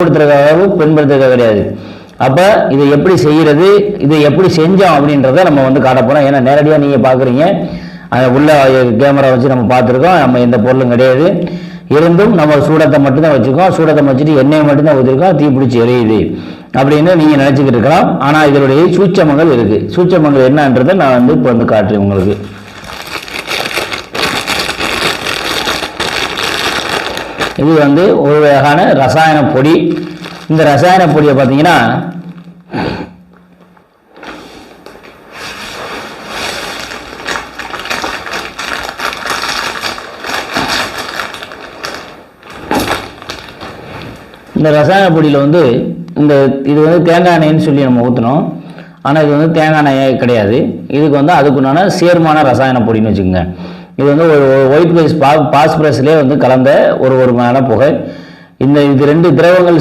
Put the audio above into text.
ஆண்படுத்துறதுக்காக பெண்படுத்துறதுக்காக கிடையாது. அப்போ இதை எப்படி செய்கிறது, இதை எப்படி செஞ்சோம் அப்படின்றத நம்ம வந்து காட்ட போகிறோம். ஏன்னா நேரடியாக நீங்கள் பார்க்குறீங்க, உள்ள கேமரா வச்சு நம்ம பார்த்துருக்கோம். நம்ம எந்த பொருளும் கிடையாது. இருந்தும் நம்ம சூடத்தை மட்டும்தான் வச்சுருக்கோம். சூடத்தை வச்சுட்டு எண்ணெயை மட்டும்தான் ஊற்றிருக்கோம். தீப்பிடிச்சி எரியுது அப்படின்னு நீங்கள் நினச்சிக்கிட்டு இருக்கலாம். ஆனால் இதனுடைய சூட்சமங்கள் இருக்குது. சூட்சமங்கள் என்னன்றதை நான் வந்து இப்போ வந்து காட்டுறேன் உங்களுக்கு. இது வந்து ஒரு வகையான ரசாயன பொடி. இந்த ரசாயன பொடியை பார்த்தீங்கன்னா இந்த ரசாயன பொடியில் வந்து இது வந்து தேங்காய் எண்ணெய்ன்னு சொல்லி நம்ம ஊற்றணும். ஆனால் இது வந்து தேங்காய் எண்ணெய் கிடையாது. இதுக்கு வந்து அதுக்குண்டான சேர்மான ரசாயன பொடின்னு வச்சுக்கோங்க. இது வந்து ஒரு ஒயிட் ரைஸ் பாஸ்பரஸ்லேயே வந்து கலந்த ஒரு மணி புகை. இது ரெண்டு திரவங்கள்